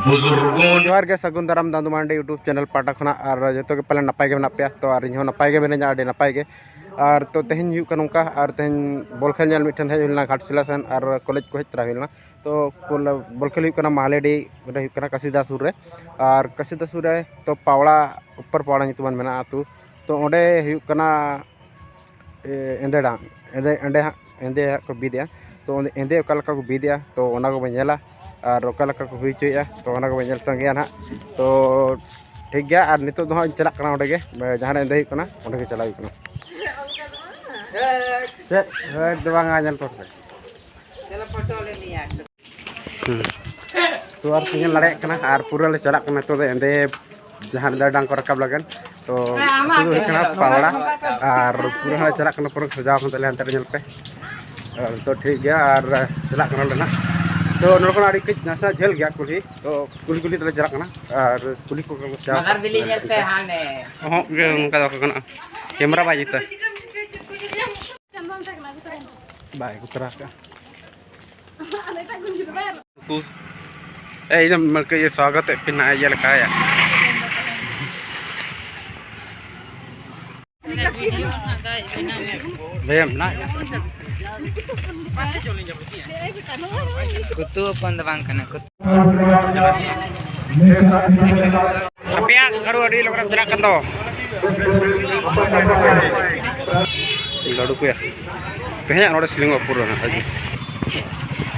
जोहार के सगुन दाराम दादू मांडी यूट्यूब चैनल पाटा खना और जो के पाले नपाय के मेना पे तो और इन नपाय के मेना आडे नपाय के और तो तेहन हुई नौका और तेहन बॉल खेल नेल मिठन हेज हुलना घाटशिला सन और कॉलेज को हेज तरा हुलना तो बॉल खेल हुई मालेडी हुई कसीदा सुर रे और कसीदा सुर रे तो पावड़ा ऊपर पावड़ा नितुमान मेना आतु तो ओंडे हुई एंदे डांग एंदे एंदे एंदे को बीदिया तो एंदे ओका को बीदिया तो ओना को बनेला और ओका को हुई चुया तो ओना को बनेल संगे ना तो ठीक गया और नितो दो चला कना ओंडे के जहां एंदे हुई ओंडे के चला हुई कना दो बांगा जल पर चलो फोटो ले लिया तो और सिंगल लड़े कना और पूरा ले चला कना तो एंदे जहां डांग को रकाब लगन तो पावड़ा और पूरा चला पूरा सजाव कर तले अंतर पे तो ठीक गया और चला लेना तो नोको आड़ी कच नासा झेल गया कुली तो कुली कुली तले चला और कुली को मदर बिली नेल पे हाने हो गे उनका दो कना कैमरा बाजी त बाय कुतरा का ए इधर मलके ये स्वागत है पिना ये लगा है Bayam nak. Kutu pun bang kena kutu. Tapi ya, karu ada di luar jerak kanto. Lalu ku ya. Banyak orang selingo pura nak lagi.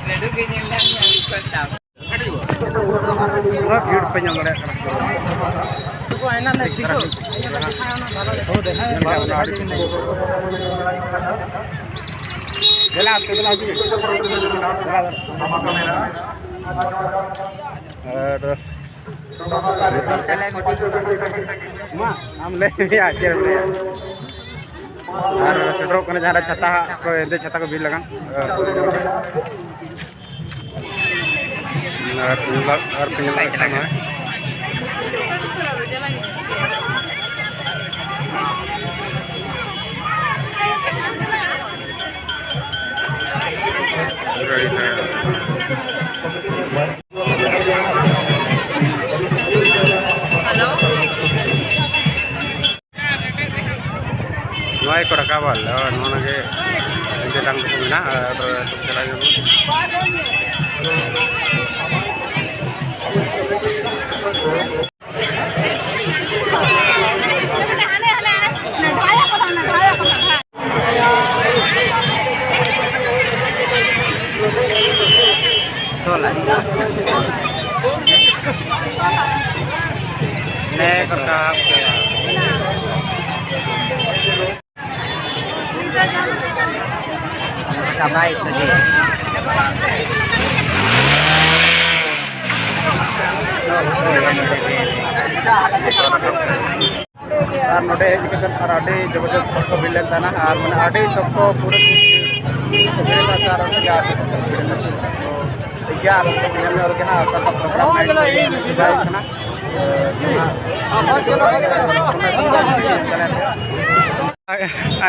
Lalu kini lagi kantau. Wah, biar banyak orang. छता को भी लगा Nuai ko rakabal nona ke jadang ko mina chela baik tadi. और नोडे हेजकन और आडे जबरदस्त photo बिलन ताना और माने आडे सबको पूरा मेरा सारा क्या तो क्या और के ना सब प्रोग्राम ना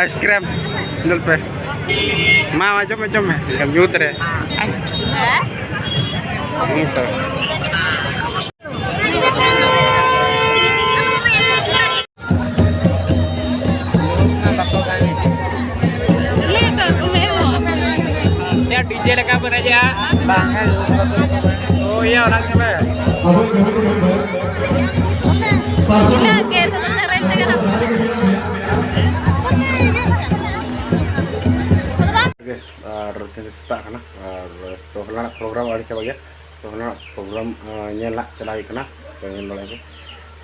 आइसक्रीम दल पे माँ जम यूथ रे तो DJ leka pun aja bang oh iya orangnya be guys rutin kita kena so helana program ada coba ya so helana program nyela celai kena pengen lagi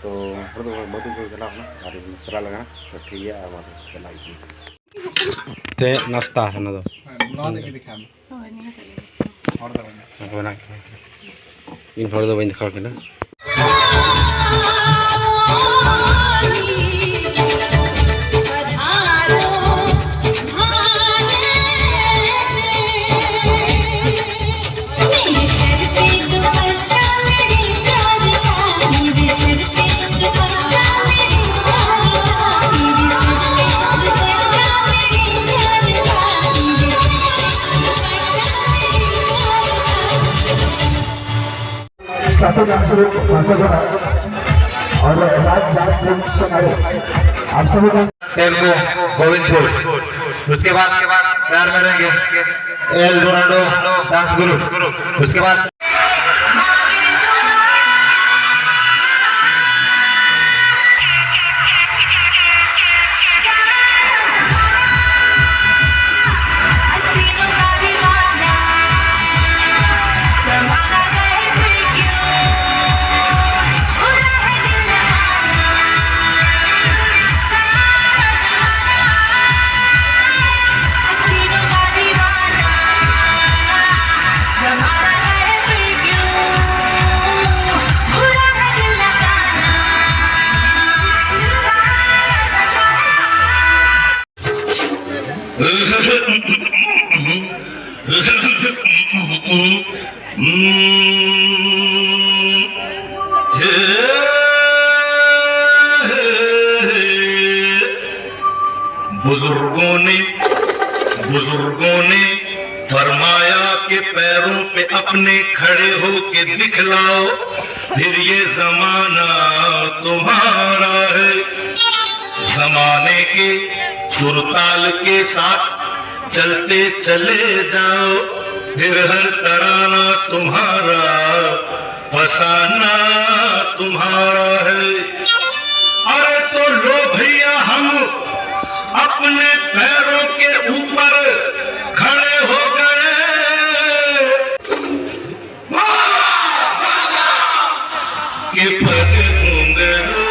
तो बहुत चला ना और मसला लगा तो ठीक है अब चला ते नाश्ता है ना तो इन फॉर द विंड दिखा के ना satu langsung masuk और राज आप सभी तेलुगु गोविंदपुर। उसके बाद तैयार में रहेंगे एल डोराडो डांस गुरु। उसके बाद बुजुर्गों ने फरमाया कि पैरों पे अपने खड़े हो के दिखलाओ, फिर ये जमाना तुम्हारा है। जमाने के सुरताल के साथ चलते चले जाओ, फिर हर तराना तुम्हारा, फसाना तुम्हारा है। अरे तो लो भैया हम अपने पैरों के ऊपर खड़े हो गए, के पग घुंघरू